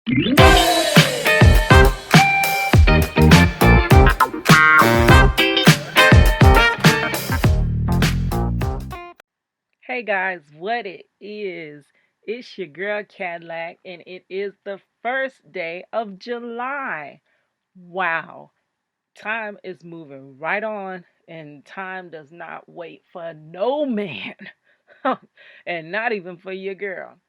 Hey guys, what it is? It's your girl Cadillac, and it is the first day of July. Wow, time is moving right on, and time does not wait for no man, and not even for your girl.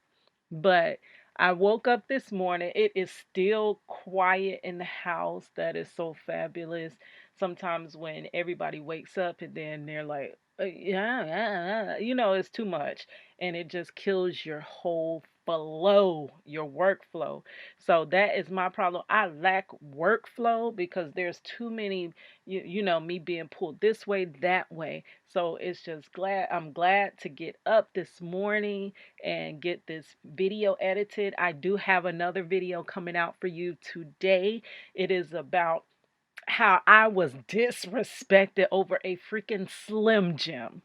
But I woke up this morning. It is still quiet in the house. That is so fabulous. Sometimes when everybody wakes up and then they're like, yeah, yeah, yeah," it's too much. And it just kills your whole flow, your workflow. So that is my problem. I lack workflow because there's too many, me being pulled this way, that way. So it's just I'm glad to get up this morning and get this video edited. I do have another video coming out for you today. It is about how I was disrespected over a freaking Slim Jim.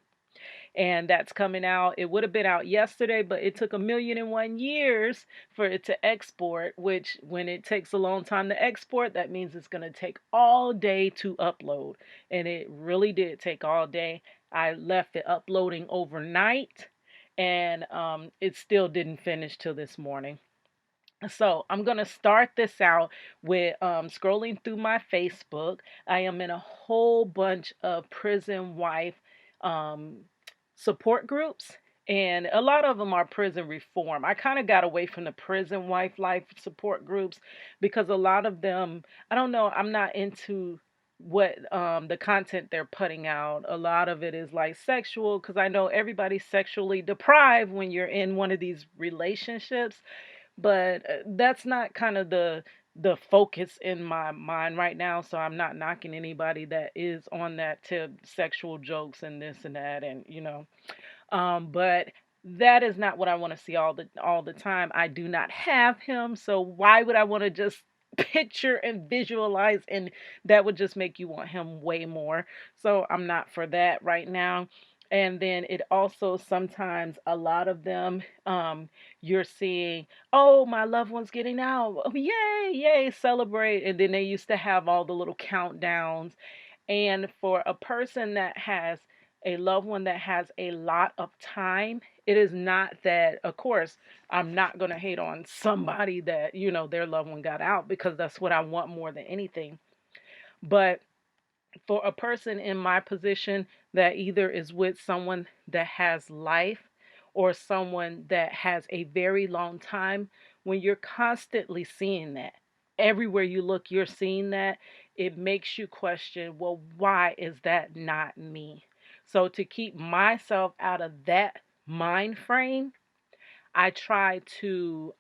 And that's coming out. It would have been out yesterday, but it took 1,000,001 years for it to export, which when it takes a long time to export, that means it's going to take all day to upload. And it really did take all day. I left it uploading overnight, and it still didn't finish till this morning. So I'm going to start this out with scrolling through my Facebook. I am in a whole bunch of prison wife um, support groups, and a lot of them are prison reform. I kind of got away from the prison wife life support groups because a lot of them, I don't know, I'm not into what the content they're putting out. A lot of it is like sexual, because I know everybody's sexually deprived when you're in one of these relationships, but that's not kind of the focus in my mind right now. So I'm not knocking anybody that is on that tip, sexual jokes and this and that, and but that is not what I want to see all the time. I do not have him, so why would I want to just picture and visualize, and that would just make you want him way more. So I'm not for that right now. And then it also, sometimes a lot of them, you're seeing, oh, my loved one's getting out, oh, yay, yay, celebrate. And then they used to have all the little countdowns. And for a person that has a loved one that has a lot of time, it is not that, of course, I'm not going to hate on somebody that, their loved one got out, because that's what I want more than anything. But for a person in my position that either is with someone that has life or someone that has a very long time, when you're constantly seeing that, everywhere you look, you're seeing that, it makes you question, well, why is that not me? So to keep myself out of that mind frame, I try to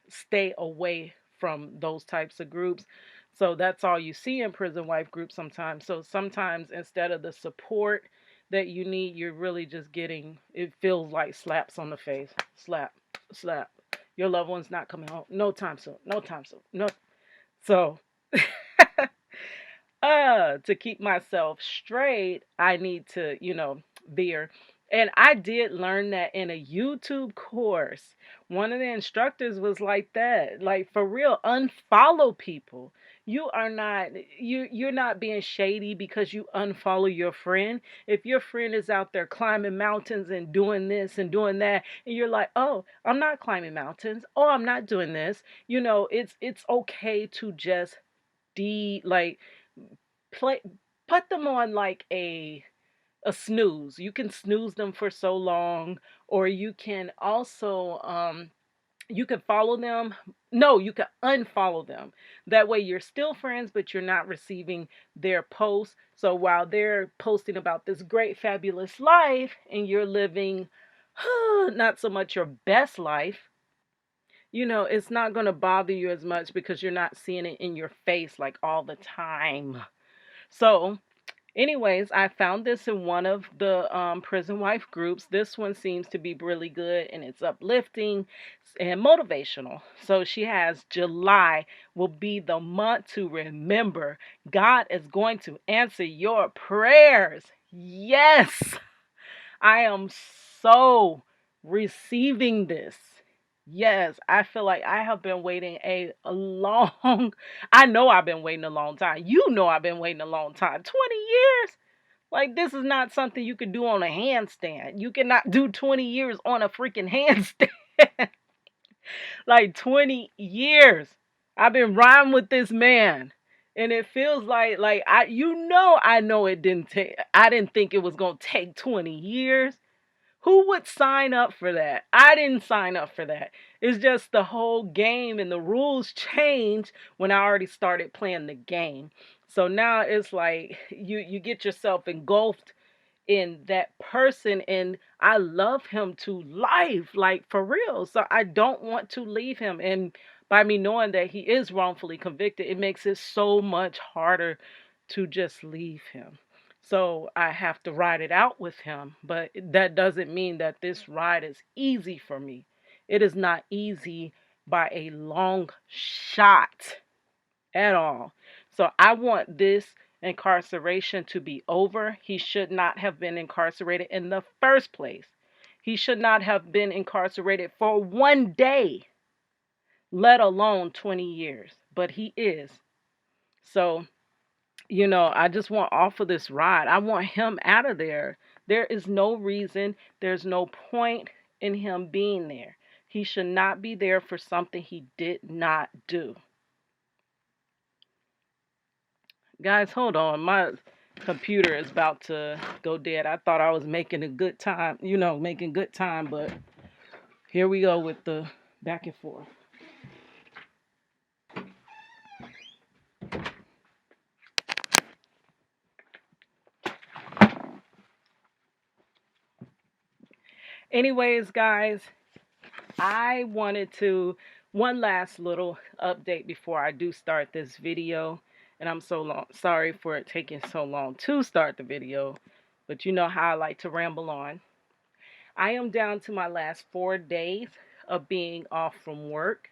stay away from those types of groups. So that's all you see in prison wife groups sometimes. So sometimes instead of the support that you need, you're really just getting, it feels like slaps on the face. Slap, slap. Your loved one's not coming home. No time soon. No time soon. No. So to keep myself straight, I need to, veer. And I did learn that in a YouTube course. One of the instructors was like that, like for real, unfollow people. You are not, you're not being shady because you unfollow your friend. If your friend is out there climbing mountains and doing this and doing that, and you're like, "Oh, I'm not climbing mountains. Oh, I'm not doing this." It's okay to just like play put them on like a snooze. You can snooze them for so long, or you can also you can follow them. No, you can unfollow them. That way you're still friends, but you're not receiving their posts. So while they're posting about this great fabulous life and you're living not so much your best life, it's not going to bother you as much because you're not seeing it in your face like all the time. So, anyways, I found this in one of the prison wife groups. This one seems to be really good, and it's uplifting and motivational. So she has, July will be the month to remember. God is going to answer your prayers. Yes, I am so receiving this. Yes, I feel like I have been waiting a long I know I've been waiting a long time. You know I've been waiting a long time. 20 years? Like this is not something you could do on a handstand. You cannot do 20 years on a freaking handstand. Like 20 years. I've been riding with this man. And it feels like I know it didn't take I didn't think it was going to take 20 years. Who would sign up for that? I didn't sign up for that. It's just the whole game and the rules changed when I already started playing the game. So now it's like you get yourself engulfed in that person, and I love him to life, like for real. So I don't want to leave him. And by me knowing that he is wrongfully convicted, it makes it so much harder to just leave him. So I have to ride it out with him, but that doesn't mean that this ride is easy for me. It is not easy by a long shot at all. So I want this incarceration to be over. He should not have been incarcerated in the first place. He should not have been incarcerated for 1 day, let alone 20 years. But he is. So, I just want off of this ride. I want him out of there. There is no reason, there's no point in him being there. He should not be there for something he did not do. Guys, hold on. My computer is about to go dead. I thought I was making a good time, making good time, but here we go with the back and forth. Anyways, guys, I wanted to one last little update before I do start this video. And I'm sorry for it taking so long to start the video, but you know how I like to ramble on. I am down to my last 4 days of being off from work.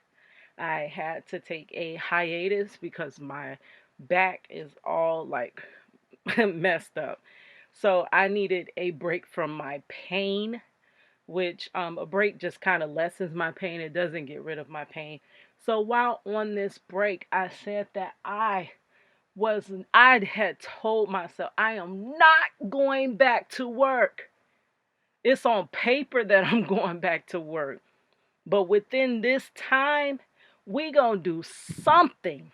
I had to take a hiatus because my back is all like messed up. So I needed a break from my pain, which a break just kind of lessens my pain. It doesn't get rid of my pain. So while on this break, I said that I had told myself I am not going back to work. It's on paper that I'm going back to work. But within this time, we gonna do something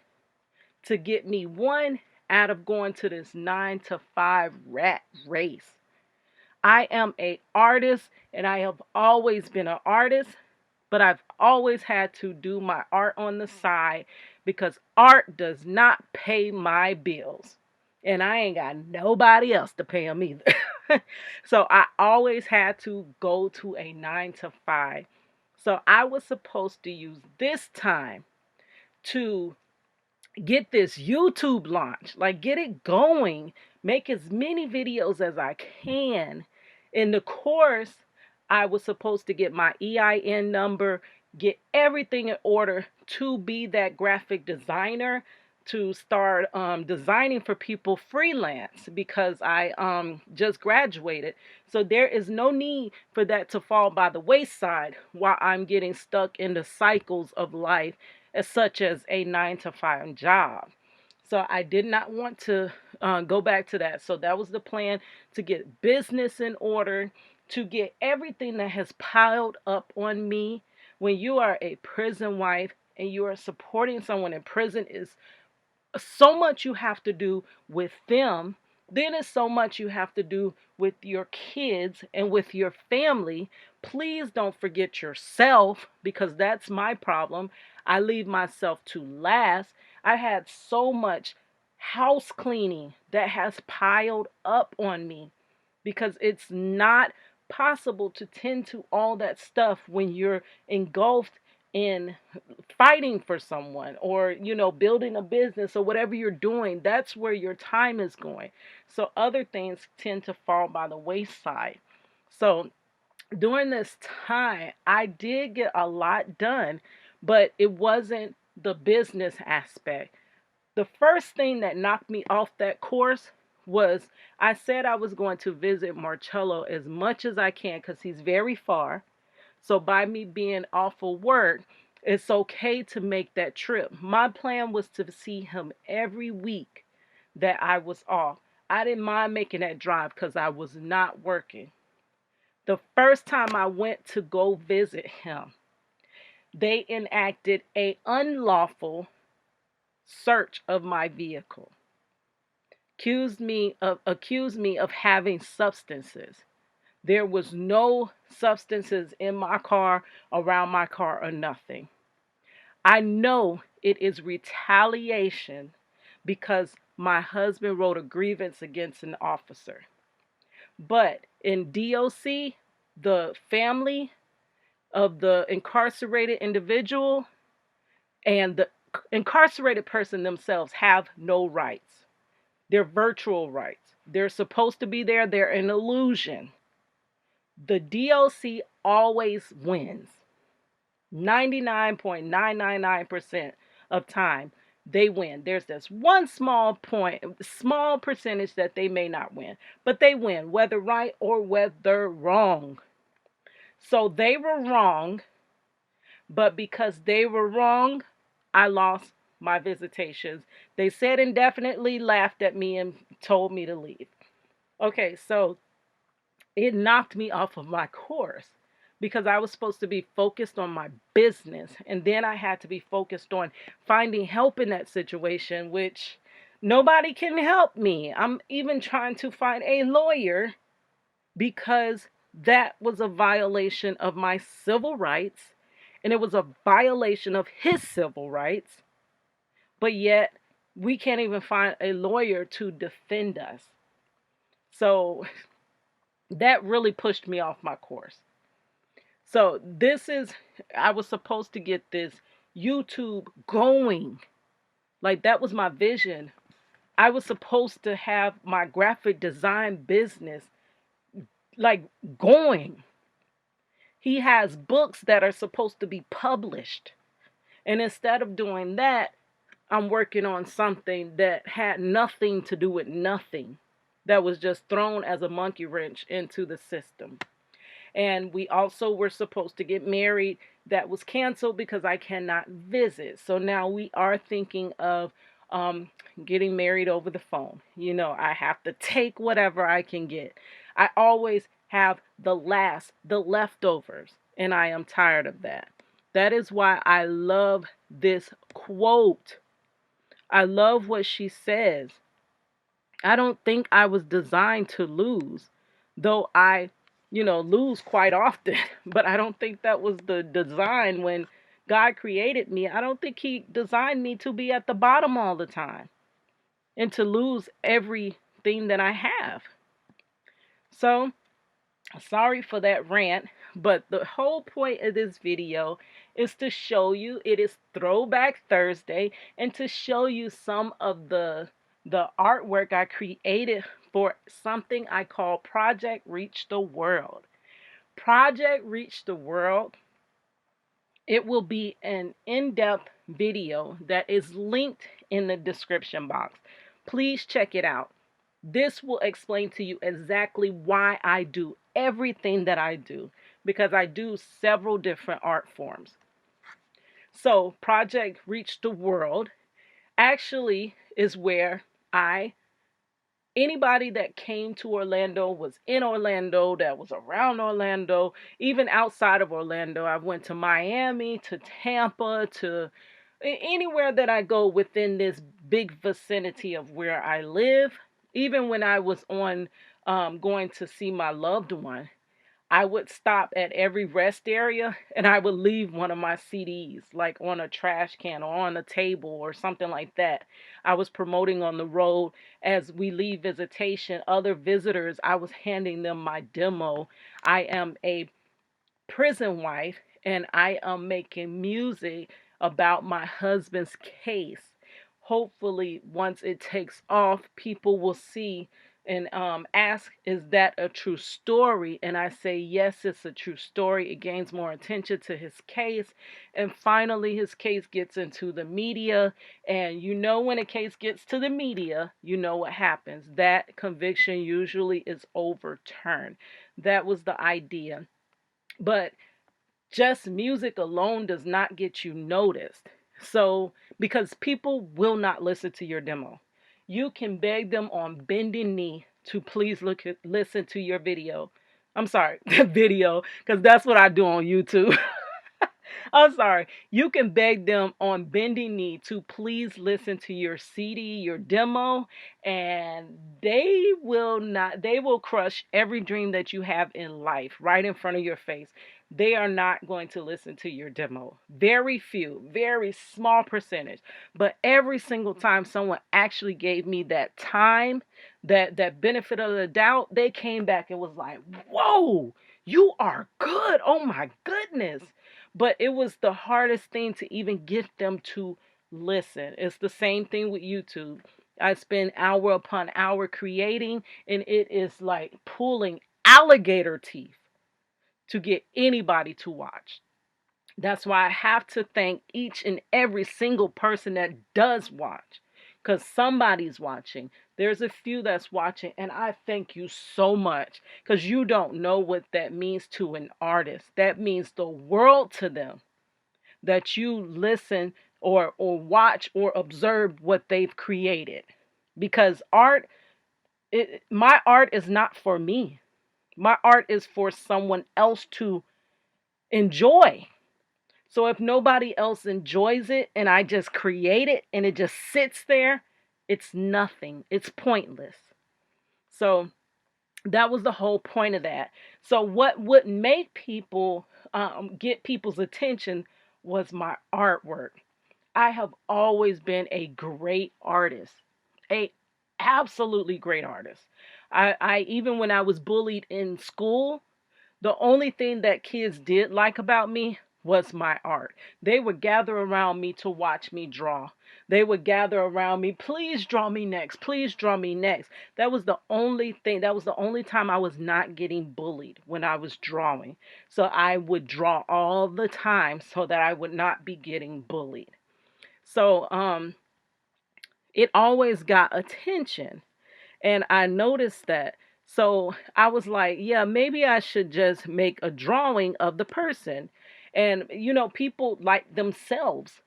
to get me one out of going to this 9 to 5 rat race. I am a artist and I have always been an artist, but I've always had to do my art on the side because art does not pay my bills. And I ain't got nobody else to pay them either. So I always had to go to a 9 to 5. So I was supposed to use this time to get this YouTube launch, like get it going, make as many videos as I can. In the course, I was supposed to get my EIN number, get everything in order to be that graphic designer, to start designing for people freelance because I just graduated. So there is no need for that to fall by the wayside while I'm getting stuck in the cycles of life, as such as a 9 to 5 job. So I did not want to go back to that. So that was the plan, to get business in order, to get everything that has piled up on me. When you are a prison wife and you are supporting someone in prison, is so much you have to do with them. Then it's so much you have to do with your kids and with your family. Please don't forget yourself, because that's my problem. I leave myself to last. I had so much house cleaning that has piled up on me because it's not possible to tend to all that stuff when you're engulfed in fighting for someone, or building a business, or whatever you're doing. That's where your time is going. So other things tend to fall by the wayside. So during this time, I did get a lot done, but it wasn't the business aspect. The first thing that knocked me off that course was, I said I was going to visit Marcello as much as I can because he's very far. So by me being off of work, it's okay to make that trip. My plan was to see him every week that I was off. I didn't mind making that drive because I was not working. The first time I went to go visit him, they enacted a unlawful search of my vehicle. Accused me of having substances. There was no substances in my car, around my car, or nothing. I know it is retaliation because my husband wrote a grievance against an officer. But in DOC, the family of the incarcerated individual and the incarcerated person themselves have no rights. They're virtual rights. They're supposed to be there, they're an illusion. The DOC always wins. 99.999% of time they win. There's this one small percentage that they may not win, but they win, whether right or whether wrong. So they were wrong, but because they were wrong, I lost my visitations. They said indefinitely, laughed at me, and told me to leave. Okay, so it knocked me off of my course because I was supposed to be focused on my business. And then I had to be focused on finding help in that situation, which nobody can help me. I'm even trying to find a lawyer because that was a violation of my civil rights and it was a violation of his civil rights. But yet, we can't even find a lawyer to defend us. So that really pushed me off my course. So I was supposed to get this YouTube going. Like, that was my vision. I was supposed to have my graphic design business, like, going. He has books that are supposed to be published. And instead of doing that, I'm working on something that had nothing to do with nothing, that was just thrown as a monkey wrench into the system. And we also were supposed to get married. That was canceled because I cannot visit. So now we are thinking of getting married over the phone. I have to take whatever I can get. I always have the leftovers, and I am tired of that. That is why I love this quote. I love what she says. I don't think I was designed to lose, though I, lose quite often. But I don't think that was the design when God created me. I don't think He designed me to be at the bottom all the time and to lose everything that I have. So, sorry for that rant, but the whole point of this video is to show you it is Throwback Thursday and to show you some of the artwork I created for something I call Project Reach the World. Project Reach the World, it will be an in-depth video that is linked in the description box. Please check it out. This will explain to you exactly why I do everything that I do, because I do several different art forms. So, Project Reach the World actually is where anybody that came to Orlando, was in Orlando, that was around Orlando, even outside of Orlando. I went to Miami, to Tampa, to anywhere that I go within this big vicinity of where I live. Even when I was on going to see my loved one, I would stop at every rest area and I would leave one of my CDs, like on a trash can or on a table or something like that. I was promoting on the road as we leave visitation. Other visitors, I was handing them my demo. I am a prison wife and I am making music about my husband's case. Hopefully, once it takes off, people will see and ask, is that a true story? And I say, yes, it's a true story. It gains more attention to his case. And finally, his case gets into the media. And when a case gets to the media, you know what happens. That conviction usually is overturned. That was the idea. But Just music alone does not get you noticed. So, because people will not listen to your demo, you can beg them on bending knee to please listen to your video. I'm sorry, video, because that's what I do on YouTube. I'm sorry. You can beg them on bending knee to please listen to your CD, your demo, and they will crush every dream that you have in life right in front of your face. They are not going to listen to your demo. Very few, very small percentage. But every single time someone actually gave me that time, that benefit of the doubt, they came back and was like, "Whoa, you are good. Oh my goodness." But it was the hardest thing to even get them to listen. It's the same thing with YouTube. I spend hour upon hour creating, and it is like pulling alligator teeth to get anybody to watch. That's why I have to thank each and every single person that does watch, because somebody's watching. There's a few that's watching, and I thank you so much, because you don't know what that means to an artist. That means the world to them, that you listen or watch or observe what they've created. Because my art is not for me. My art is for someone else to enjoy. So if nobody else enjoys it and I just create it and it just sits there, it's nothing. It's pointless. So that was the whole point of that. So what would make people get people's attention was my artwork. I have always been a great artist, a absolutely great artist. I even when I was bullied in school, the only thing that kids did like about me was my art. They would gather around me to watch me draw. They would gather around me, please draw me next, please draw me next. That was the only thing, that was the only time I was not getting bullied, when I was drawing. So I would draw all the time so that I would not be getting bullied. So it always got attention. And I noticed that. So I was like, yeah, maybe I should just make a drawing of the person. And, people like themselves.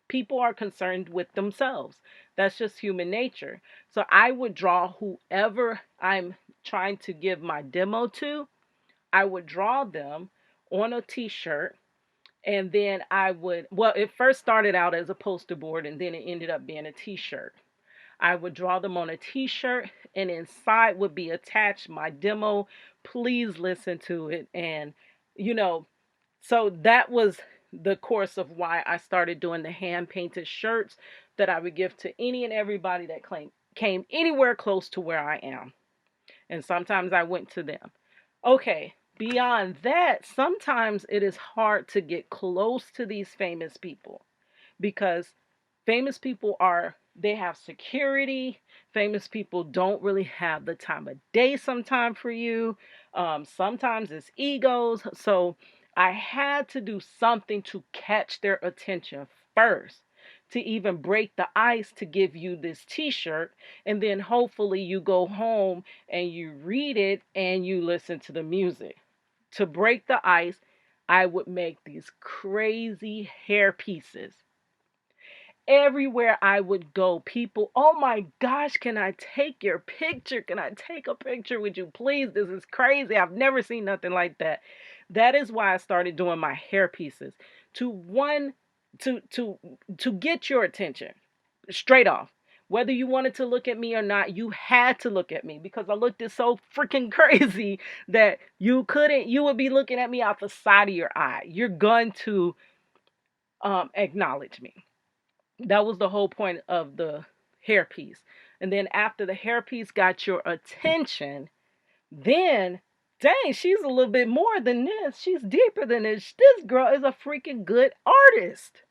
People are concerned with themselves. That's just human nature. So I would draw whoever I'm trying to give my demo to. I would draw them on a t-shirt. And then well, it first started out as a poster board and then it ended up being a t-shirt. I would draw them on a t-shirt, and inside would be attached my demo. Please listen to it. And, you know, so that was the course of why I started doing the hand painted shirts that I would give to any and everybody that came anywhere close to where I am. And sometimes I went to them. Okay, beyond that, sometimes it is hard to get close to these famous people, because famous people they have security. Famous people don't really have the time of day sometime for you. Sometimes it's egos. So I had to do something to catch their attention first, to even break the ice, to give you this t-shirt, and then hopefully you go home and you read it and you listen to the music. To break the ice, I would make these crazy hair pieces. Everywhere I would go, people, oh my gosh, can I take your picture? Can I take a picture with you, please? This is crazy. I've never seen nothing like that. That is why I started doing my hair pieces, to one to get your attention straight off. Whether you wanted to look at me or not, you had to look at me, because I looked it so freaking crazy that you would be looking at me out the side of your eye. You're going to acknowledge me. That was the whole point of the hairpiece. And then after the hairpiece got your attention, then, dang, she's a little bit more than this. She's deeper than this. This girl is a freaking good artist.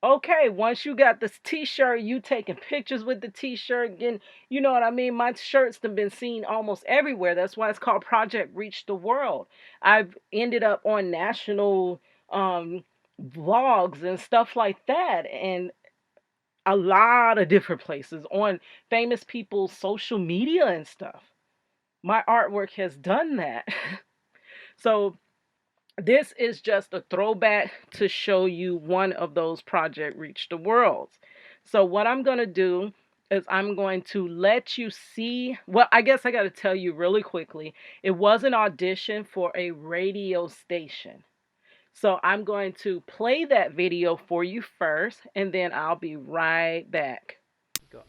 Okay, once you got this t-shirt, you taking pictures with the t-shirt, and you know what I mean? My shirts have been seen almost everywhere. That's why it's called Project Reach the World. I've ended up on national vlogs and stuff like that, and a lot of different places on famous people's social media and stuff. My artwork has done that. So This is just a throwback to show you one of those Project Reach the Worlds. So what I'm going to do is I'm going to let you see, well, I guess I got to tell you really quickly. It was an audition for a radio station. So I'm going to play that video for you first, and then I'll be right back. Go.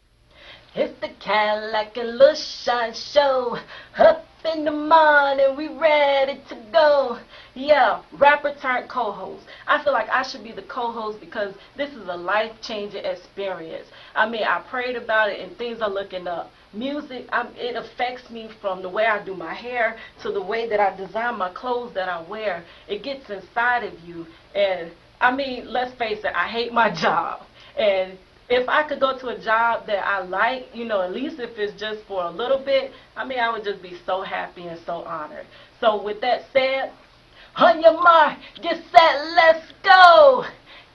It's the Cadillac and Lil Shine Show. Up in the morning, we ready to go. Yeah, rapper turned co-host. I feel like I should be the co-host because this is a life-changing experience. I mean, I prayed about it and things are looking up. Music, it affects me from the way I do my hair to the way that I design my clothes that I wear. It gets inside of you. And I mean, let's face it, I hate my job. And if I could go to a job that I like, you know, at least if it's just for a little bit, I mean, I would just be so happy and so honored. So with that said, on your mark, get set, let's go.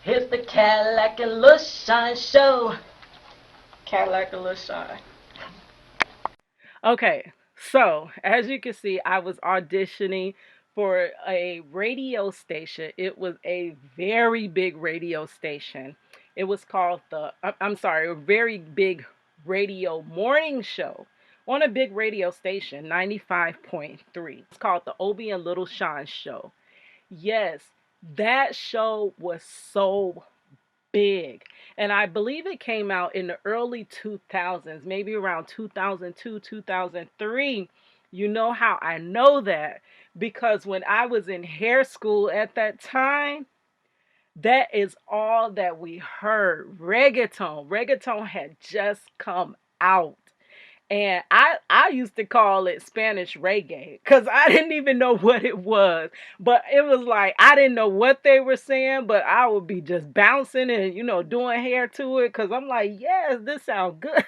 Here's the Cadillac and Lil Shine Show. Cadillac and Lil Shine. Okay, so as you can see, I was auditioning for a radio station. It was a very big radio station. It was called I'm sorry, a very big radio morning show on a big radio station, 95.3. It's called the Obie and Little Sean Show. Yes, that show was so big. And I believe it came out in the early 2000s, maybe around 2002, 2003. You know how I know that? Because when I was in hair school at that time, that is all that we heard. Reggaeton. Reggaeton had just come out. And I used to call it Spanish reggae because I didn't even know what it was. But it was like I didn't know what they were saying, but I would be just bouncing and, you know, doing hair to it because I'm like, yes, this sounds good.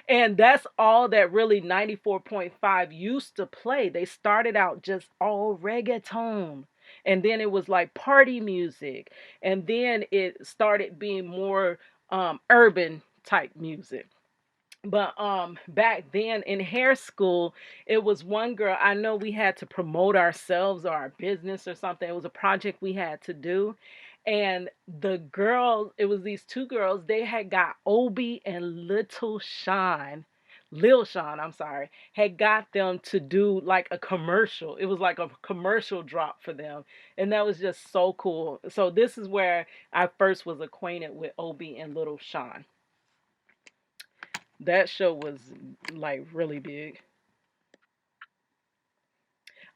And that's all that really 94.5 used to play. They started out just all reggaeton. And then it was like party music. And then it started being more urban type music. But back then in hair school, it was one girl. I know we had to promote ourselves or our business or something. It was a project we had to do. And the girls, it was these two girls, they had got Obie and Lil Sean, I'm sorry, had got them to do like a commercial. It was like a commercial drop for them. And that was just so cool. So this is where I first was acquainted with Obie and Little Sean. That show was like really big.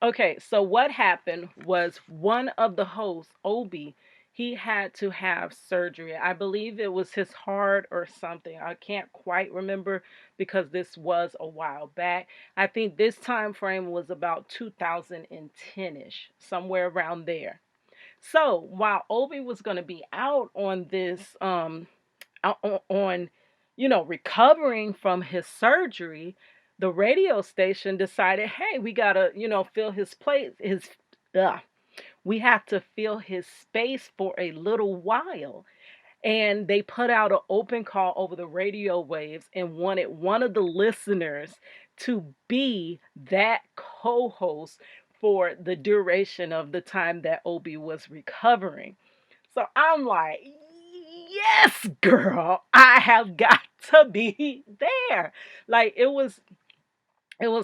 Okay, so what happened was one of the hosts, Obi, he had to have surgery. I believe it was his heart or something. I can't quite remember because this was a while back. I think this time frame was about 2010ish, somewhere around there. So while Obi was going to be out on this on you know, recovering from his surgery, the radio station decided, hey, we gotta, you know, fill his place, we have to fill his space for a little while. And they put out an open call over the radio waves and wanted one of the listeners to be that co-host for the duration of the time that Obi was recovering. So I'm like, yes, girl, I have got to be there. Like it was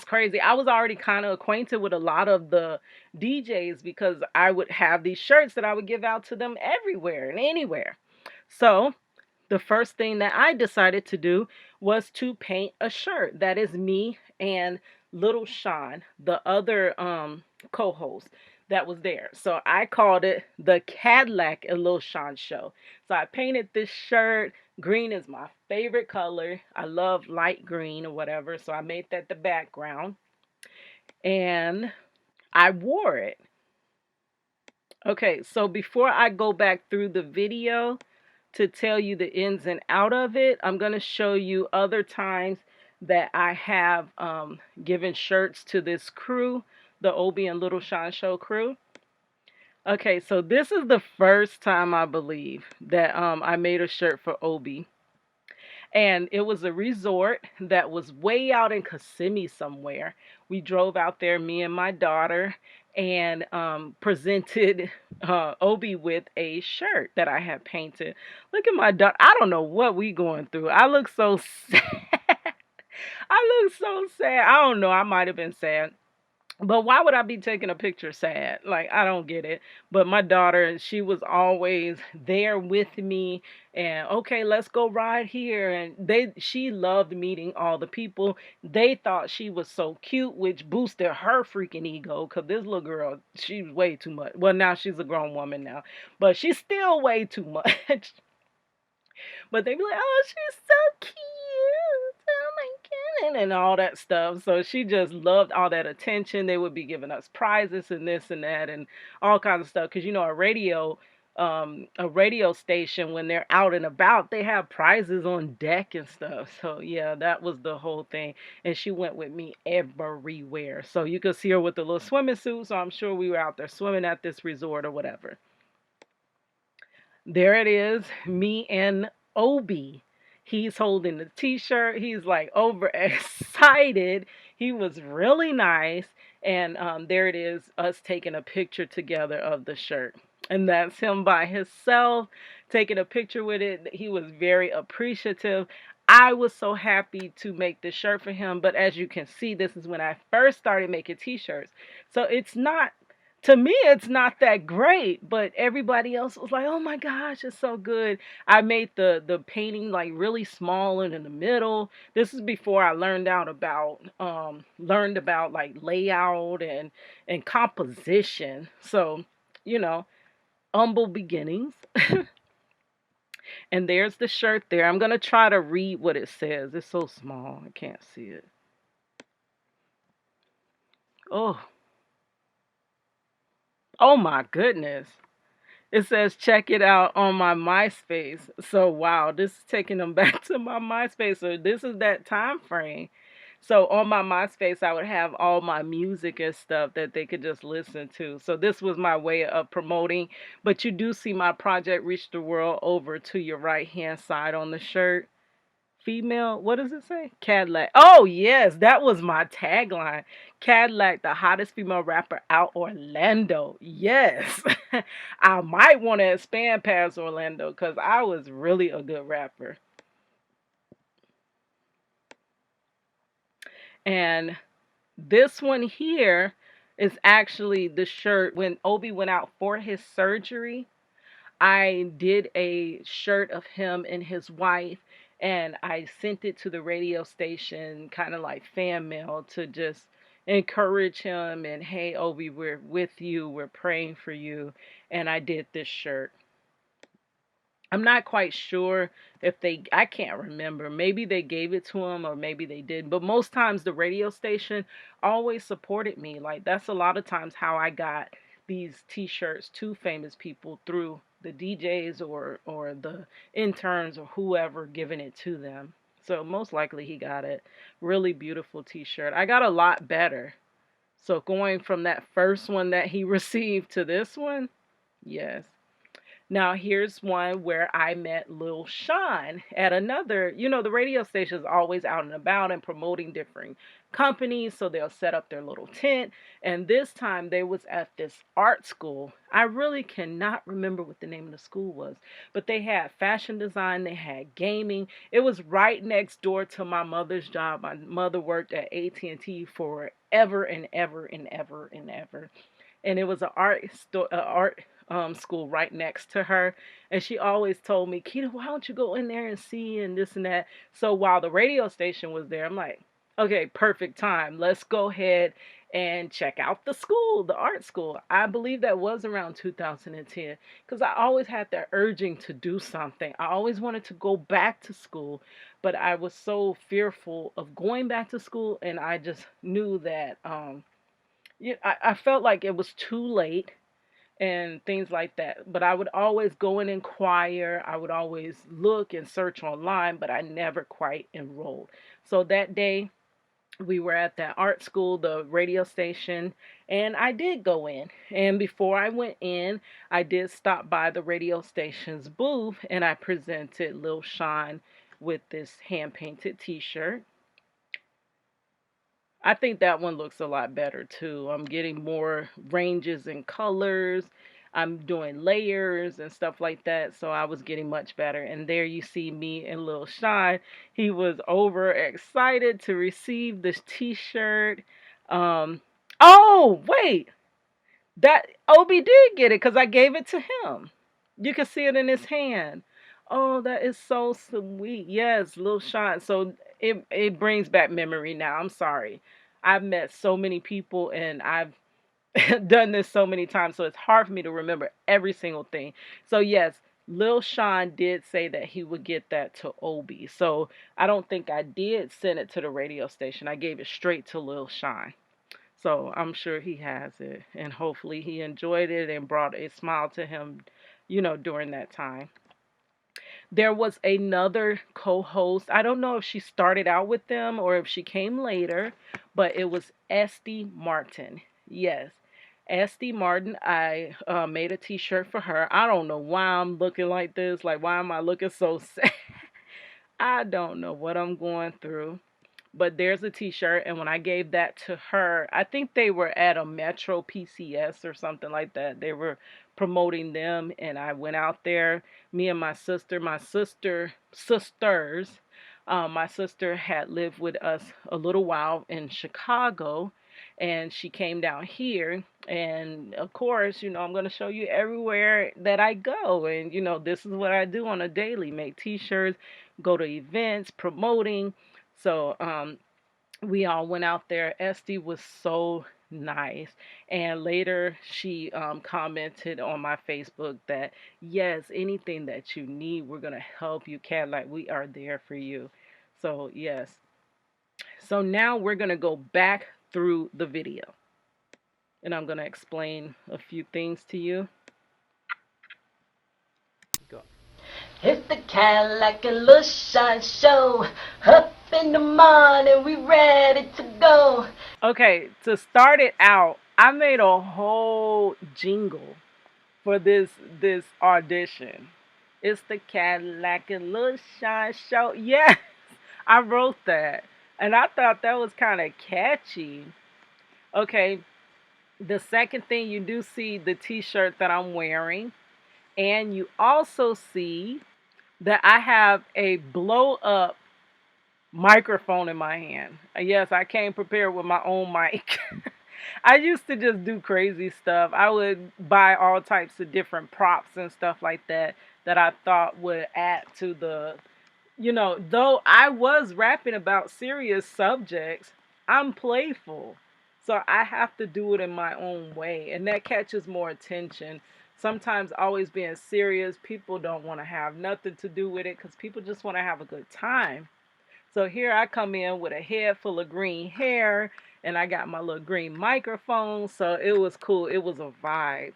crazy. I was already kind of acquainted with a lot of the DJs because I would have these shirts that I would give out to them everywhere and anywhere. So the first thing that I decided to do was to paint a shirt. That is me and Little Sean, the other co-host that was there. So I called it the Cadillac and Lil Sean Show. So I painted this shirt. Green is my favorite color. I love light green or whatever. So I made that the background and I wore it. Okay, so before I go back through the video to tell you the ins and out of it, I'm going to show you other times that I have given shirts to this crew, the Obie and Little Sean Show crew. Okay, so this is the first time I believe that I made a shirt for Obie. And it was a resort that was way out in Kissimmee somewhere. We drove out there, me and my daughter, and presented Obi with a shirt that I had painted. Look at my daughter. I don't know what we going through. I look so sad. I look so sad. I don't know. I might have been sad. But why would I be taking a picture sad? Like, I don't get it. But my daughter, she was always there with me, and okay, let's go ride here. And she loved meeting all the people. They thought she was so cute, which boosted her freaking ego, because this little girl, she's way too much. Well, now she's a grown woman now, but she's still way too much. But they be like, "Oh, she's so cute. Oh my goodness," and all that stuff. So she just loved all that attention. They would be giving us prizes and this and that and all kinds of stuff. Because a radio station, when they're out and about, they have prizes on deck and stuff. So yeah, that was the whole thing. And she went with me everywhere. So you could see her with the little swimming suit. So I'm sure we were out there swimming at this resort or whatever. There it is, me and Obi. He's holding the t-shirt. He's like over excited. He was really nice. And there it is, us taking a picture together of the shirt. And that's him by himself taking a picture with it. He was very appreciative. I was so happy to make this shirt for him. But as you can see, this is when I first started making t-shirts. So it's not, to me, it's not that great, but everybody else was like, "Oh my gosh, it's so good." I made the painting like really small and in the middle. This is before I learned about like layout and composition. So, you know, humble beginnings. And there's the shirt there. I'm going to try to read what it says. It's so small. I can't see it. Oh, oh my goodness. It says check it out on my MySpace. So wow, this is taking them back to my MySpace. So this is that time frame. So on my MySpace, I would have all my music and stuff that they could just listen to. So this was my way of promoting. But you do see my project Reach the World over to your right hand side on the shirt. Female, what does it say? Cadillac. Oh, yes, that was my tagline. Cadillac, the hottest female rapper out Orlando. Yes. I might want to expand past Orlando because I was really a good rapper. And this one here is actually the shirt when Obi went out for his surgery. I did a shirt of him and his wife, and I sent it to the radio station, kind of like fan mail, to just encourage him. And hey, Obi, we're with you, we're praying for you. And I did this shirt. I'm not quite sure if I can't remember. Maybe they gave it to him or maybe they didn't. But most times the radio station always supported me. Like that's a lot of times how I got these t-shirts to famous people through the DJs or the interns or whoever giving it to them. So most likely he got it. Really beautiful t-shirt. I got a lot better. So going from that first one that he received to this one, yes. Now, here's one where I met Lil Sean at another, the radio station is always out and about and promoting different companies, so they'll set up their little tent. And this time they was at this art school. I really cannot remember what the name of the school was, but they had fashion design, they had gaming. It was right next door to my mother's job. My mother worked at AT&T for ever and ever and ever and ever, and it was an art school right next to her. And she always told me, Keita, why don't you go in there and see and this and that. So while the radio station was there, I'm like, okay, perfect time. Let's go ahead and check out the school, the art school. I believe that was around 2010 because I always had that urging to do something. I always wanted to go back to school, but I was so fearful of going back to school, and I just knew that yeah, I felt like it was too late and things like that. But I would always go and inquire. I would always look and search online, but I never quite enrolled. So that day, we were at that art school, the radio station, and I did go in. And before I went in, I did stop by the radio station's booth and I presented Lil Sean with this hand painted t shirt. I think that one looks a lot better too. I'm getting more ranges and colors. I'm doing layers and stuff like that. So I was getting much better. And there you see me and Lil Sean. He was over excited to receive this t-shirt. Um, oh, wait. That Obi did get it because I gave it to him. You can see it in his hand. Oh, that is so sweet. Yes, little shot. So it brings back memory now. I'm sorry. I've met so many people and I've done this so many times, so it's hard for me to remember every single thing. So yes, Lil Sean did say that he would get that to Obi. So I don't think I did send it to the radio station. I gave it straight to Lil Sean. So I'm sure he has it, and hopefully he enjoyed it and brought a smile to him, during that time. There was another co host. I don't know if she started out with them or if she came later, but it was Esty Martin. Yes. Esty Martin, I made a t shirt for her. I don't know why I'm looking like this. Like, why am I looking so sad? I don't know what I'm going through. But there's a t-shirt, and when I gave that to her, I think they were at a Metro PCS or something like that. They were promoting them, and I went out there, me and my sister had lived with us a little while in Chicago, and she came down here, and of course, I'm going to show you everywhere that I go, and this is what I do on a daily: make t-shirts, go to events, promoting. So we all went out there. Esty was so nice. And later she commented on my Facebook that, yes, anything that you need, we're going to help you, Cat. Like, we are there for you. So, yes. So now we're going to go back through the video. And I'm going to explain a few things to you. Go. It's the Cadillac and Lil Shine Show. Up in the morning, we ready to go. Okay, to start it out, I made a whole jingle for this audition. It's the Cadillac and Lil Shine Show. Yes, I wrote that. And I thought that was kind of catchy. Okay, the second thing, you do see the t-shirt that I'm wearing. And you also see that I have a blow up microphone in my hand. Yes, I came prepared with my own mic. I used to just do crazy stuff. I would buy all types of different props and stuff like that that I thought would add to though I was rapping about serious subjects, I'm playful. So I have to do it in my own way, and that catches more attention. Sometimes always being serious, people don't want to have nothing to do with it because people just want to have a good time. So here I come in with a head full of green hair, and I got my little green microphone. So it was cool. It was a vibe.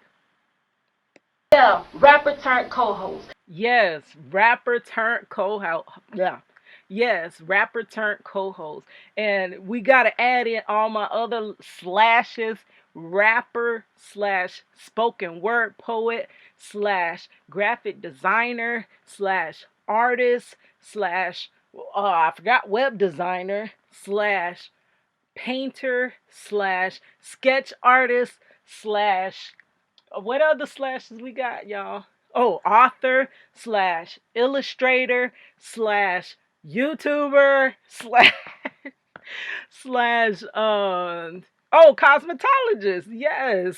Yeah, rapper turned co-host. Yes, rapper turned co-host. Yeah. Yes, rapper turned co-host. And we got to add in all my other slashes: rapper slash spoken word poet slash graphic designer slash artist slash, I forgot, web designer slash painter slash sketch artist slash, what other slashes we got, y'all? Oh, author slash illustrator slash YouTuber slash slash oh, cosmetologist. Yes.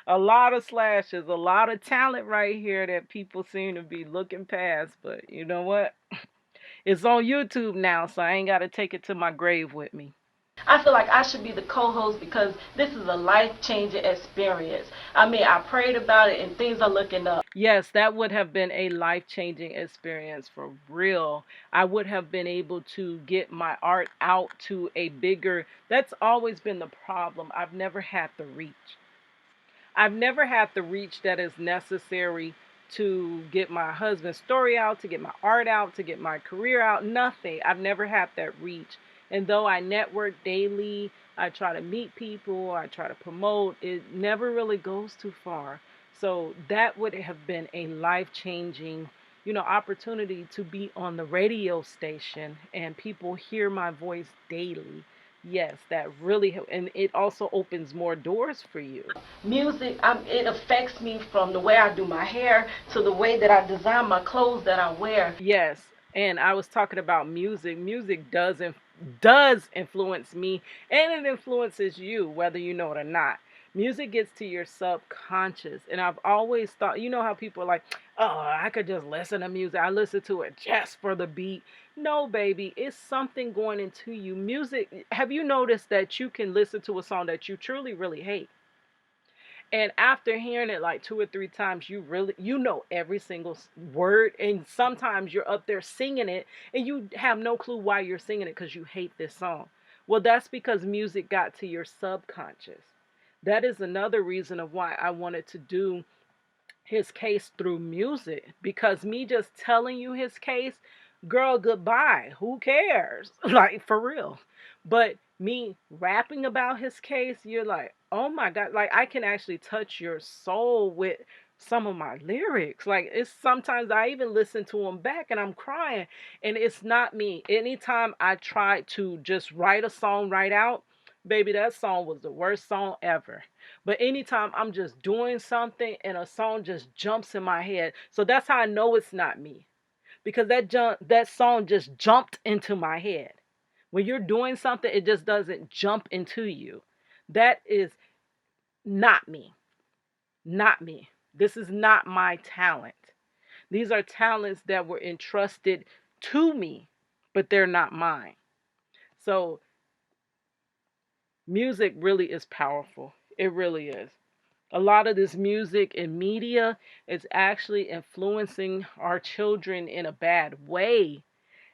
A lot of slashes, a lot of talent right here that people seem to be looking past, but you know what? It's on YouTube now, so I ain't got to take it to my grave with me. I feel like I should be the co-host because this is a life-changing experience. I mean, I prayed about it and things are looking up. Yes, that would have been a life changing experience for real. I would have been able to get my art out to a bigger, that's always been the problem. I've never had the reach. I've never had the reach that is necessary to get my husband's story out, to get my art out, to get my career out. Nothing. I've never had that reach. And though I network daily, I try to meet people, I try to promote, it never really goes too far. So that would have been a life changing, opportunity to be on the radio station and people hear my voice daily. Yes, that really, and it also opens more doors for you. Music, it affects me from the way I do my hair to the way that I design my clothes that I wear. Yes, and I was talking about music. Music does influence me, and it influences you whether you know it or not. Music gets to your subconscious, and I've always thought, you know how people are like, "Oh, I could just listen to music. I listen to it just for the beat." No, baby, it's something going into you. Music, have you noticed that you can listen to a song that you truly really hate? And after hearing it like two or three times, you know every single word. And sometimes you're up there singing it and you have no clue why you're singing it because you hate this song. Well, that's because music got to your subconscious. That is another reason of why I wanted to do his case through music, because me just telling you his case, girl, goodbye. Who cares? Like, for real. But me rapping about his case, you're like, oh my God, like I can actually touch your soul with some of my lyrics. Like, it's sometimes I even listen to them back and I'm crying, and it's not me. Anytime I try to just write a song right out, baby, that song was the worst song ever. But anytime I'm just doing something and a song just jumps in my head, so that's how I know it's not me, because that song just jumped into my head. When you're doing something, it just doesn't jump into you. That is not me. Not me. This is not my talent. These are talents that were entrusted to me, but they're not mine. So music really is powerful. It really is. A lot of this music and media is actually influencing our children in a bad way,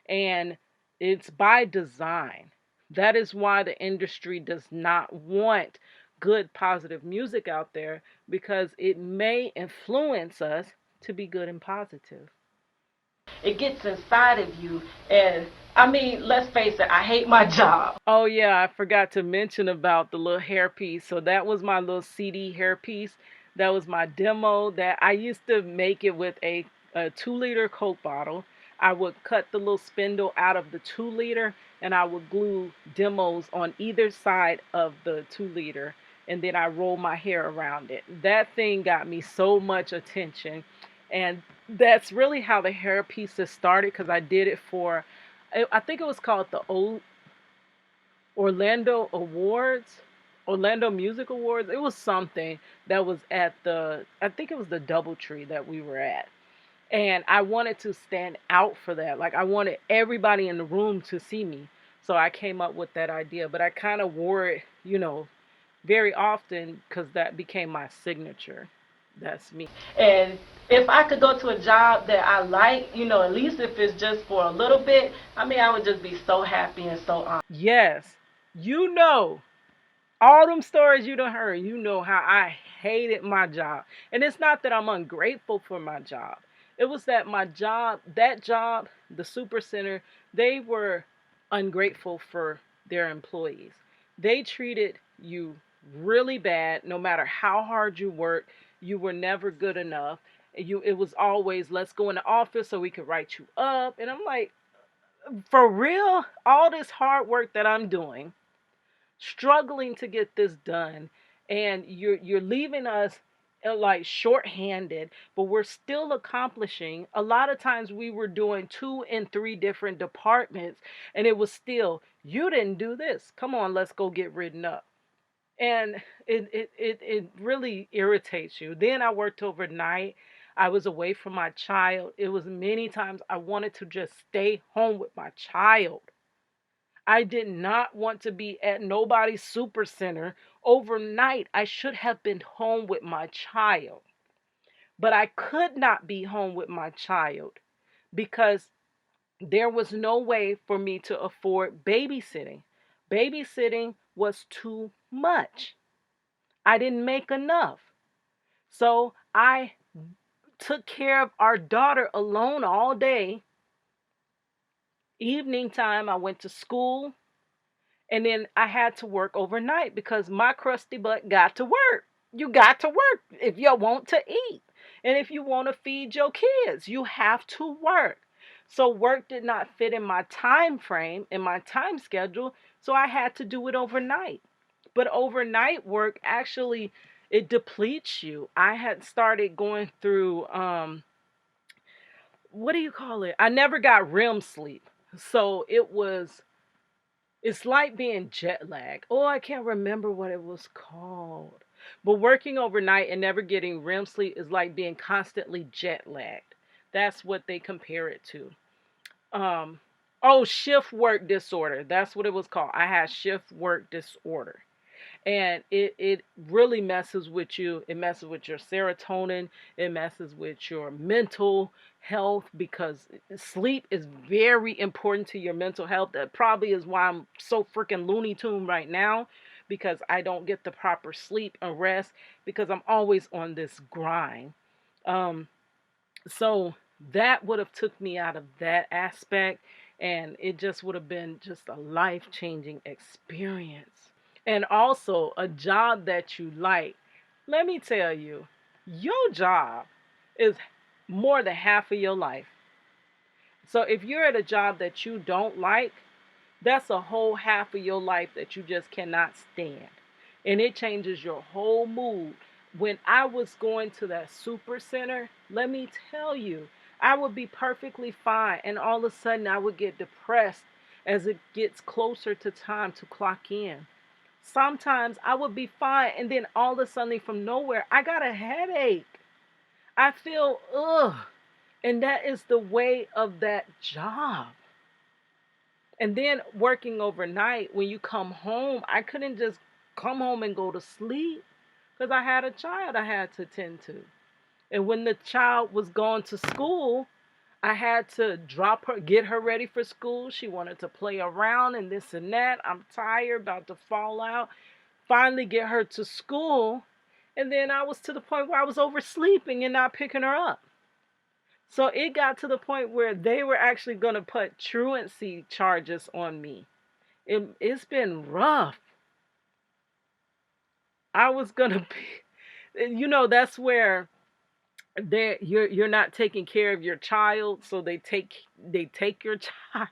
and it's by design. That is why the industry does not want good positive music out there, because it may influence us to be good and positive. It gets inside of you, and I mean, let's face it, I hate my job. Oh yeah, I forgot to mention about the little hairpiece. So that was my little CD hairpiece. That was my demo. That I used to make it with a 2 liter Coke bottle. I would cut the little spindle out of the 2 liter, and I would glue demos on either side of the 2 liter, and then I roll my hair around it. That thing got me so much attention, and that's really how the hairpieces started, because I did it for, I think it was called the Orlando Awards, Orlando Music Awards. It was something that was at I think it was the Doubletree that we were at. And I wanted to stand out for that. Like, I wanted everybody in the room to see me. So I came up with that idea. But I kind of wore it, very often, because that became my signature. That's me. And if I could go to a job that I like, at least if it's just for a little bit, I mean, I would just be so happy and so honored. Yes. You know, all them stories you done heard, you know how I hated my job. And it's not that I'm ungrateful for my job. It was that that job, the super center, they were ungrateful for their employees. They treated you really bad. No matter how hard you worked, you were never good enough. It was always, let's go in the office so we could write you up. And I'm like, for real? All this hard work that I'm doing, struggling to get this done, and you're leaving us like shorthanded, but we're still accomplishing. A lot of times we were doing 2 and 3 different departments, and it was still, you didn't do this, come on, let's go get written up. And it really irritates you. Then I worked overnight. I was away from my child. It was many times I wanted to just stay home with my child. I did not want to be at nobody's super center overnight. I should have been home with my child. But I could not be home with my child because there was no way for me to afford babysitting. Babysitting was too much. I didn't make enough. So I took care of our daughter alone all day. Evening time, I went to school. And then I had to work overnight because my crusty butt got to work. You got to work if you want to eat. And if you want to feed your kids, you have to work. So work did not fit in my time frame, in my time schedule, so I had to do it overnight. But overnight work actually, it depletes you. I had started going through what do you call it? I never got REM sleep. So it's like being jet lagged. Oh, I can't remember what it was called. But working overnight and never getting REM sleep is like being constantly jet lagged. That's what they compare it to. Um, oh, shift work disorder. That's what it was called. I had shift work disorder. And it really messes with you. It messes with your serotonin. It messes with your mental health because sleep is very important to your mental health. That probably is why I'm so freaking Looney Tune right now, because I don't get the proper sleep and rest because I'm always on this grind. Um, so that would have took me out of that aspect, and it just would have been just a life-changing experience. And also a job that you like. Let me tell you, your job is more than half of your life. So if you're at a job that you don't like, that's a whole half of your life that you just cannot stand. And it changes your whole mood. When I was going to that super center, let me tell you, I would be perfectly fine. And all of a sudden, I would get depressed as it gets closer to time to clock in. Sometimes I would be fine. And then all of a sudden, from nowhere, I got a headache. I feel, ugh. And that is the way of that job. And then working overnight, when you come home, I couldn't just come home and go to sleep because I had a child I had to tend to. And when the child was going to school, I had to drop her, get her ready for school. She wanted to play around and this and that. I'm tired, about to fall out. Finally, get her to school. And then I was to the point where I was oversleeping and not picking her up. So it got to the point where they were actually going to put truancy charges on me. It's been rough. I was gonna be, that's where you're not taking care of your child, so they take your child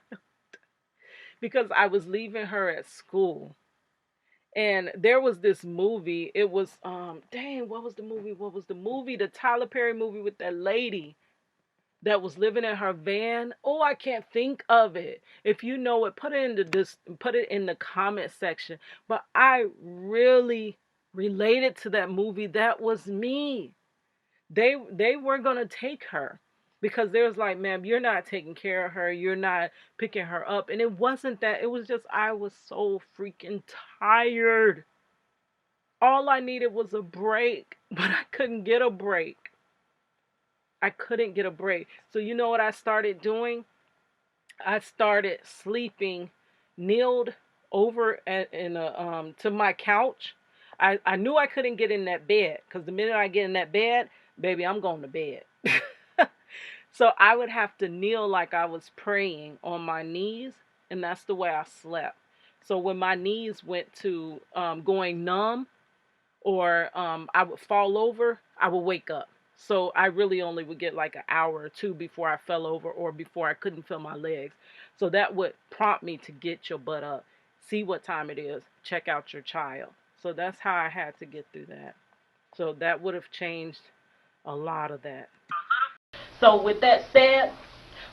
because I was leaving her at school. And there was this movie. It was dang, what was the movie? What was the movie? The Tyler Perry movie with that lady that was living in her van. Oh, I can't think of it. If you know it, put it in the comment section. But I really related to that movie. That was me. They were gonna take her because they was like, ma'am, you're not taking care of her. You're not picking her up. And it wasn't that. It was just I was so freaking tired. All I needed was a break, but I couldn't get a break. I couldn't get a break. So you know what I started doing? I started sleeping, kneeled over in a to my couch. I knew I couldn't get in that bed because the minute I get in that bed, baby, I'm going to bed. So I would have to kneel like I was praying on my knees, and that's the way I slept. So when my knees went to going numb, or I would fall over, I would wake up. So I really only would get like an hour or two before I fell over or before I couldn't feel my legs. So that would prompt me to get your butt up, see what time it is, check out your child. So that's how I had to get through that. So that would have changed a lot of that. So with that said,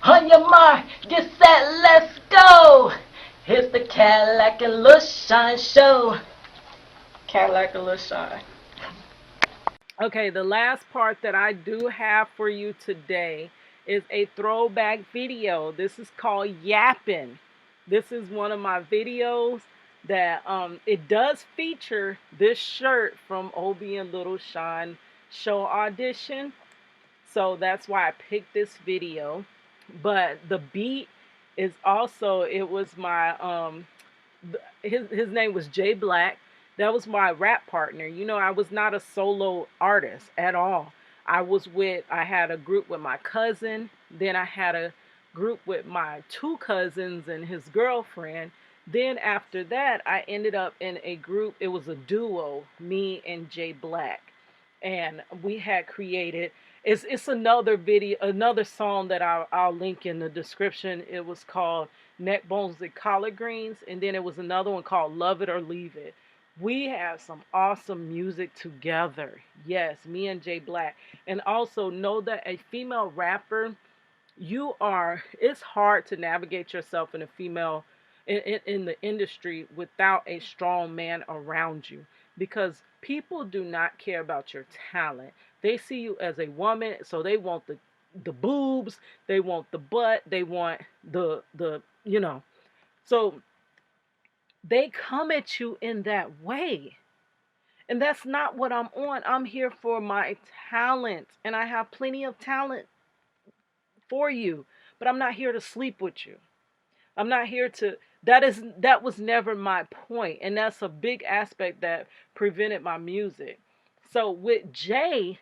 on your mark, get set, let's go. Here's the Cadillac and Lil Shine show. Cadillac and Lil Shine. Okay, the last part that I do have for you today is a throwback video. This is called Yappin'. This is one of my videos that it does feature this shirt from Obie and Little Shine show Audition. So that's why I picked this video. But the beat is also, it was my his name was Jay Black. That was my rap partner. I was not a solo artist at all. I had a group with my cousin, then I had a group with my two cousins and his girlfriend. Then after that, I ended up in a group. It was a duo, me and Jay Black. And we had created It's another video, another song that I'll link in the description. It was called Neck Bones and Collard Greens, and then it was another one called Love It or Leave It. We have some awesome music together. Yes, me and Jay Black. And also know that a female rapper, it's hard to navigate yourself in a female in the industry without a strong man around you, because people do not care about your talent. They see you as a woman, so they want the boobs, they want the butt, they want the so they come at you in that way. And that's not what I'm on. I'm here for my talent, and I have plenty of talent for you, but I'm not here to sleep with you. I'm not here to that was never my point, and that's a big aspect that prevented my music. So with Jay,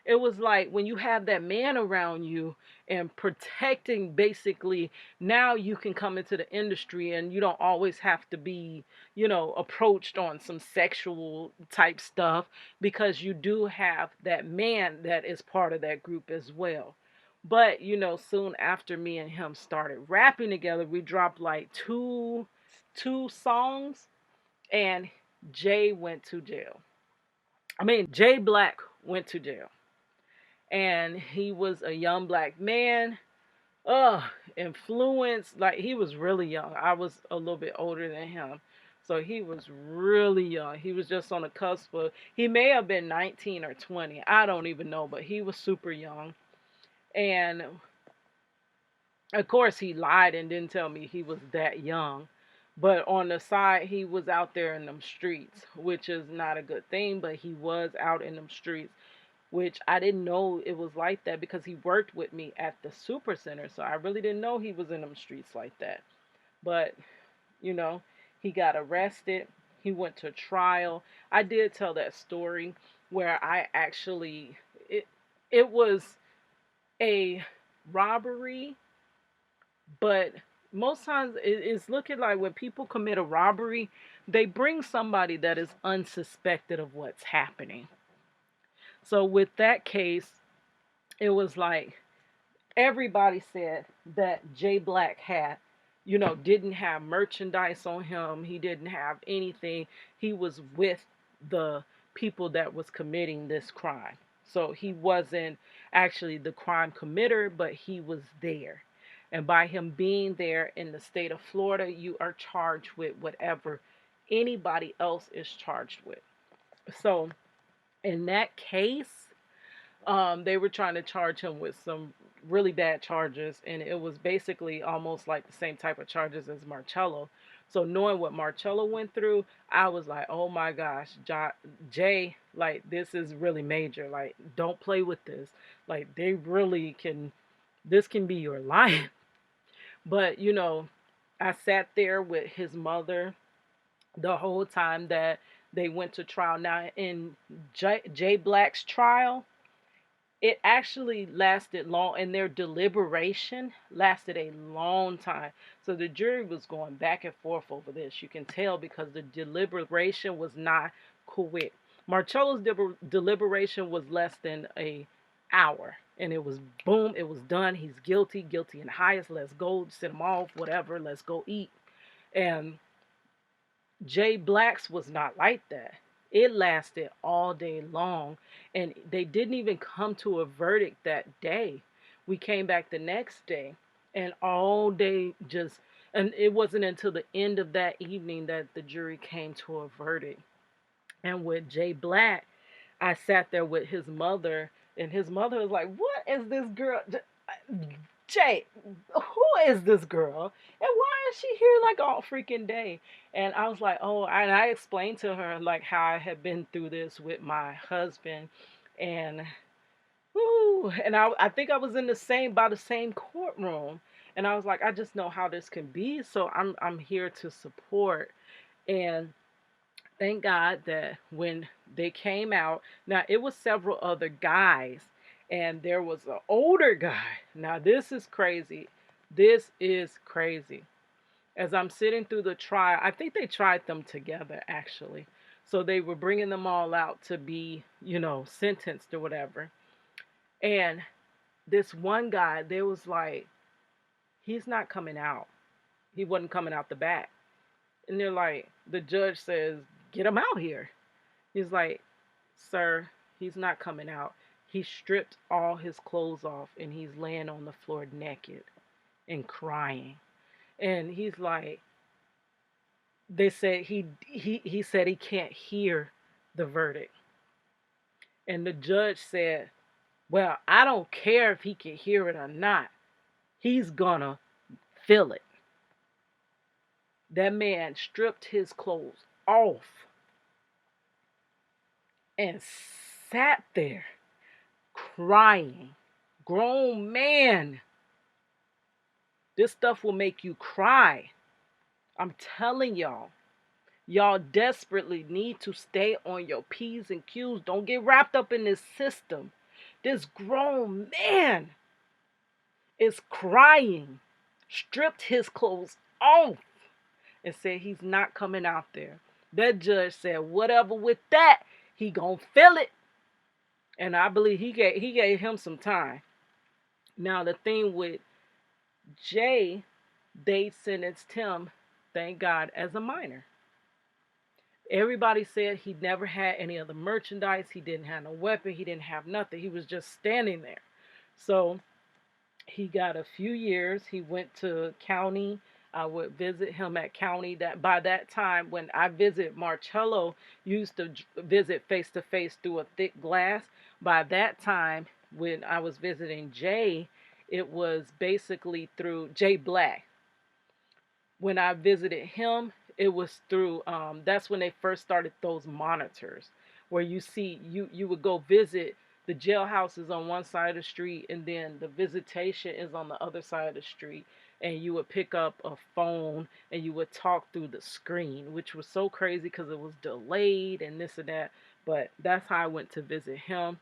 it was like when you have that man around you and protecting, basically, now you can come into the industry and you don't always have to be, approached on some sexual type stuff, because you do have that man that is part of that group as well. But soon after me and him started rapping together, we dropped like two songs, and Jay went to jail. I mean, Jay Black went to jail, and he was a young black man. Influenced, like, he was really young. I was a little bit older than him. So he was really young. He was just on the cusp of, he may have been 19 or 20. I don't even know, but he was super young. And of course, he lied and didn't tell me he was that young. But on the side, he was out there in them streets, which is not a good thing, but he was out in them streets, which I didn't know it was like that because he worked with me at the super center. So I really didn't know he was in them streets like that. But, you know, he got arrested. He went to trial. I did tell that story where I actually, it was a robbery, but most times it's looking like when people commit a robbery, they bring somebody that is unsuspected of what's happening. So with that case, it was like everybody said that Jay Black had, didn't have merchandise on him. He didn't have anything. He was with the people that was committing this crime. So he wasn't actually the crime committer, but he was there. And by him being there in the state of Florida, you are charged with whatever anybody else is charged with. So in that case, they were trying to charge him with some really bad charges, and it was basically almost like the same type of charges as Marcello. So knowing what Marcello went through, I was like, oh my gosh, Jay, like, this is really major. Like, don't play with this. Like, they really can, this can be your life. But, I sat there with his mother the whole time that they went to trial. Now, in Jay Black's trial, it actually lasted long, and their deliberation lasted a long time. So the jury was going back and forth over this. You can tell because the deliberation was not quick. Marcello's deliberation was less than a hour, and it was boom, it was done. He's guilty, guilty and highest. Let's go, send him off, whatever. Let's go eat. And Jay Black's was not like that. It lasted all day long, and they didn't even come to a verdict that day. We came back the next day, and all day just, and it wasn't until the end of that evening that the jury came to a verdict. And with Jay Black, I sat there with his mother, and his mother was like, "What is this girl? Jay, who is this girl? And why is she here like all freaking day?" And I was like, oh, and I explained to her like how I had been through this with my husband. And whoo, and I think I was in the same courtroom. And I was like, I just know how this can be. So I'm here to support. And thank God that when they came out, now it was several other guys, and there was an older guy. Now this is crazy. This is crazy. As I'm sitting through the trial, I think they tried them together actually. So they were bringing them all out to be, sentenced or whatever. And this one guy, there was like, he's not coming out. He wasn't coming out the back. And they're like, the judge says, get him out here. He's like, sir, he's not coming out. He stripped all his clothes off and he's laying on the floor naked and crying. And he's like, they said he said he can't hear the verdict. And the judge said, well, I don't care if he can hear it or not. He's gonna feel it. That man stripped his clothes off and sat there crying. Grown man. This stuff will make you cry. I'm telling y'all. Y'all desperately need to stay on your P's and Q's. Don't get wrapped up in this system. This grown man is crying, stripped his clothes off, and said he's not coming out there. That judge said, whatever with that, he gonna feel it. And I believe he gave him some time. Now the thing with Jay, they sentenced him, thank God, as a minor. Everybody said he never had any other merchandise. He didn't have no weapon. He didn't have nothing. He was just standing there. So he got a few years. He went to county. I would visit him at county. That by that time, when I visit Marcello, used to visit face to face through a thick glass. By that time, when I was visiting Jay, it was basically through Jay Black. When I visited him, it was through that's when they first started those monitors where you would go visit the jailhouse is on one side of the street and then the visitation is on the other side of the street, and you would pick up a phone and you would talk through the screen, which was so crazy because it was delayed and this and that. But that's how I went to visit him.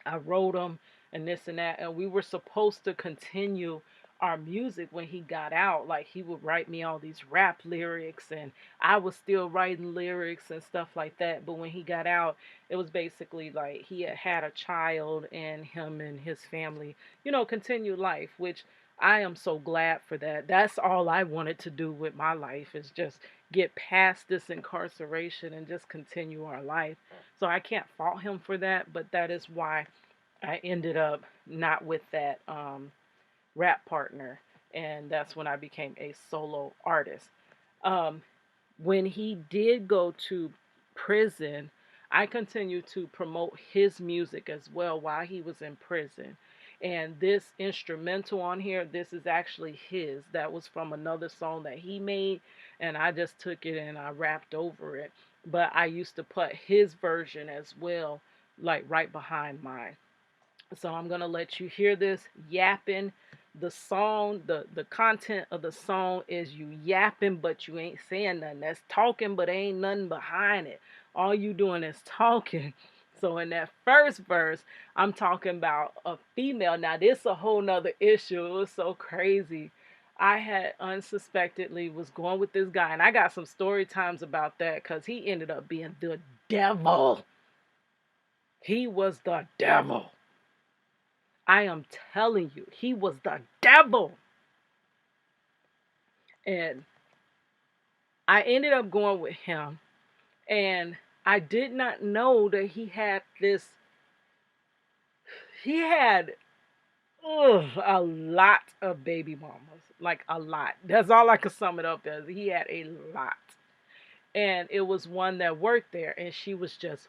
I wrote him and this and that, and we were supposed to continue our music when he got out. Like he would write me all these rap lyrics, and I was still writing lyrics and stuff like that. But when he got out, it was basically like he had had a child, and him and his family, continued life, which I am so glad for that. That's all I wanted to do with my life is just get past this incarceration and just continue our life. So I can't fault him for that, but that is why I ended up not with that rap partner, and that's when I became a solo artist. Um, when he did go to prison, I continued to promote his music as well while he was in prison. And this instrumental on here, this is actually his. That was from another song that he made, and I just took it and I rapped over it. But I used to put his version as well, like right behind mine. So I'm gonna let you hear this yapping. The song, the content of the song is you yapping, but you ain't saying nothing. That's talking, but ain't nothing behind it. All you doing is talking. So in that first verse, I'm talking about a female. Now this a whole nother issue. It was so crazy. I had unsuspectedly was going with this guy, and I got some story times about that because he ended up being the devil. He was the devil. I am telling you, he was the devil. And I ended up going with him. And I did not know that he had this, he had a lot of baby mamas. Like a lot. That's all I could sum it up as. He had a lot. And it was one that worked there, and she was just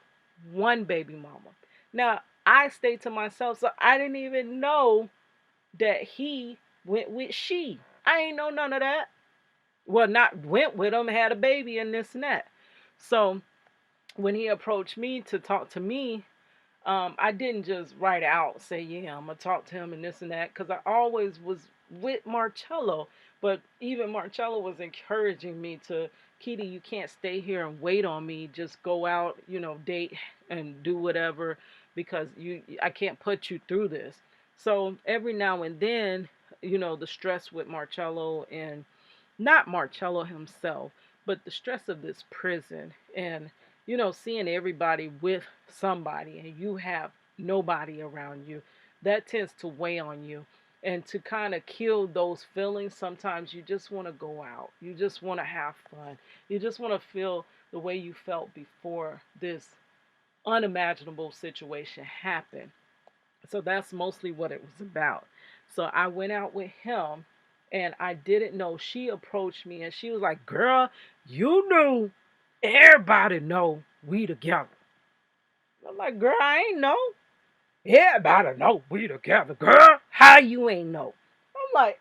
one baby mama. Now, I stayed to myself, so I didn't even know that he went with she. I ain't know none of that. Well, not went with him, had a baby and this and that. So when he approached me to talk to me, I didn't just write out, say, yeah, I'm going to talk to him and this and that, because I always was with Marcello. But even Marcello was encouraging me to, Kitty, you can't stay here and wait on me. Just go out, date and do whatever, because I can't put you through this. So every now and then, the stress with Marcello, and not Marcello himself, but the stress of this prison, and seeing everybody with somebody and you have nobody around you. that tends to weigh on you. And to kind of kill those feelings, sometimes you just want to go out. You just want to have fun. You just want to feel the way you felt before this unimaginable situation happened. So that's mostly what it was about. So I went out with him, and I didn't know. She approached me and she was like, "Girl, you knew. Everybody know we together." I'm like, "Girl, I ain't know. Everybody know we together. Girl, how you ain't know?" I'm like,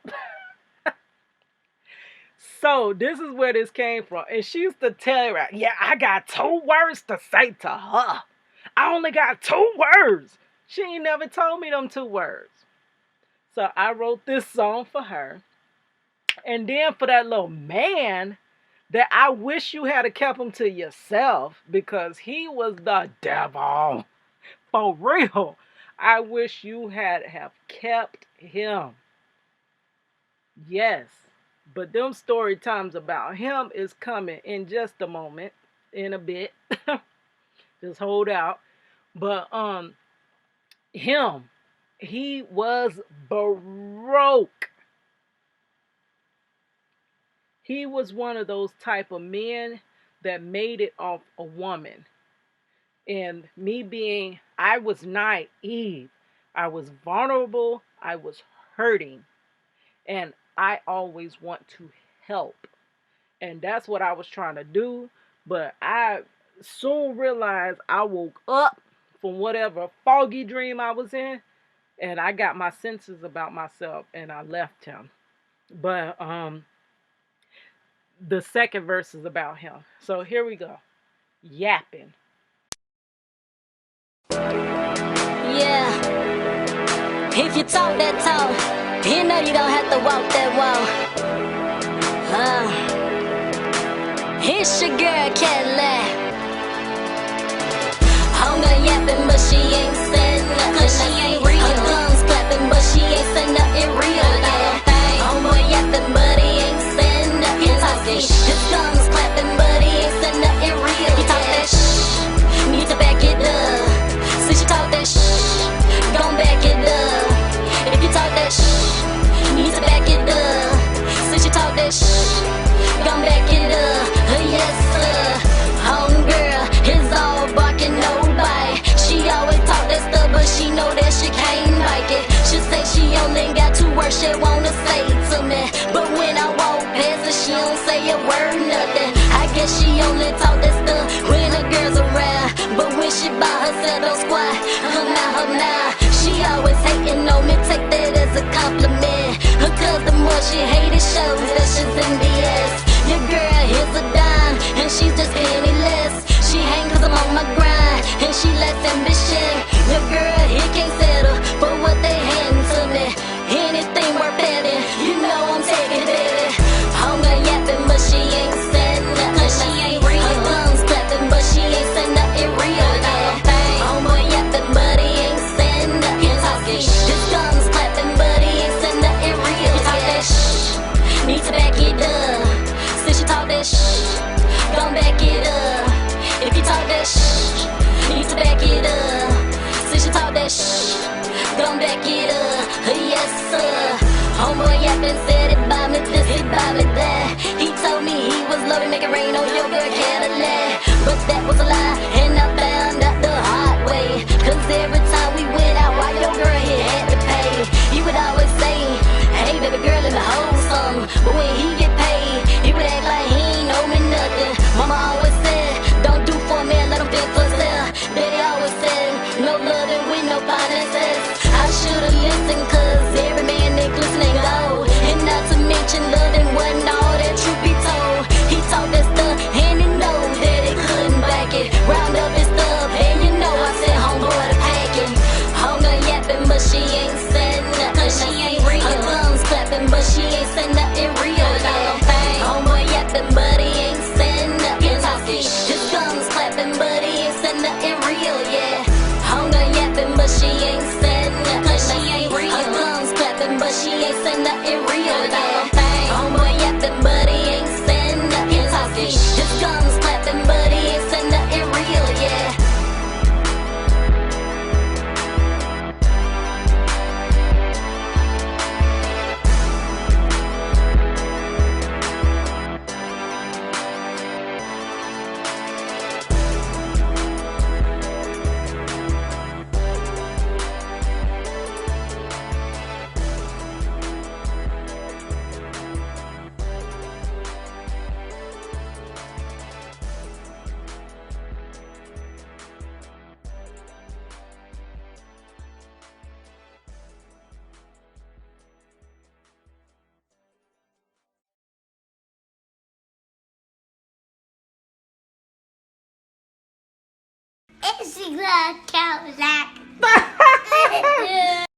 so this is where this came from. And she used to tell her, "Yeah, I got 2 words to say to her. I only got 2 words." She ain't never told me them 2 words. So I wrote this song for her. And then for that little man, that I wish you had kept him to yourself, because he was the devil. For real. I wish you had have kept him. Yes. But them story times about him is coming in just a moment, in a bit. Just hold out. But him, he was broke. He was one of those type of men that made it off a woman. And me being, I was naive. I was vulnerable. I was hurting. And I always want to help. And that's what I was trying to do. But I soon realized I woke up from whatever foggy dream I was in. And I got my senses about myself and I left him. But the second verse is about him. So here we go. Yapping. Yeah, if you talk that talk, you know you don't have to walk that walk. It's your girl Cadillac. I'm gonna yapping, but she ain't said nothing. Cause she ain't real. Her thumbs clapping, but she ain't said nothing real. Yeah, I'm gonna yapping, but he ain't said nothing. Talking. His thumbs clapping, but he ain't said nothing real. You talk that shh, need to back it up. Since you talk that shh, gon' back it up. If you talk that shh, need to back it up. Since you talk that shh, gon' back it up. Yes sir, homegirl is all barking, no bite. She always talk that stuff, but she know that she can't like it. She say she only got 2 words she wanna say to me, but when I walk past her, she don't say a word, nothing. I guess she only talk that stuff when the girls around, but when she by herself don't squat. Her now, she always hating on me, take that as a compliment. Cause the more she hate it shows that she's in BS. Your girl is a dime, and she's just penniless. She hang cause I'm on my grind, and she less ambition. Your girl, he can't settle for what they hand to me. Anything worth having, you know I'm taking it, baby. I'm gonna yapping, but she ain't said nothing. Cause she ain't real. Her thumbs clapping, but she ain't said nothing real. I'm gonna yapping, but he ain't said nothing. Talking. His thumbs clapping, but he ain't said nothing real. You talk that shh, need to back it up. Since you talk that shh, gon' back it up. If you talk that shh, need to back it up. Since you talk that shh, gon' back it up. Yes sir, homeboy yapping said it by me this, it by me that. He told me he was loving, make it rain on your girl Cadillac, but that was a lie, and I found out the hard way. Cause every time we went out, why your girl he had to pay. He would always say, hey baby girl, let me hold some. But when he get paid, he would act like he ain't owe me nothing. Mama always said, don't do for me, let him feel for himself. Daddy always said, no loving with no finances. I should've listened, cause every man they glisten and gold. And not to mention loving wasn't all that truth be told. He talk that stuff and he know that he couldn't back it. Round up his stuff and you know I said homeboy the packing. Hunger yapping, but she ain't said nothing. Cause she ain't real. Her thumbs clapping, but she ain't said nothing real. Yeah, homeboy yapping, but he ain't said nothing. Talking. His thumbs clapping, but he ain't said nothing real. Yeah, hunger yapping, but she ain't said nothing. Cause she ain't real. Her thumbs clapping, but she ain't said nothing real. Yeah, homeboy yapping, but he ain't said nothing. Talking. His thumbs clapping, but he ain't said nothing real. Yeah. It's a Cadillac.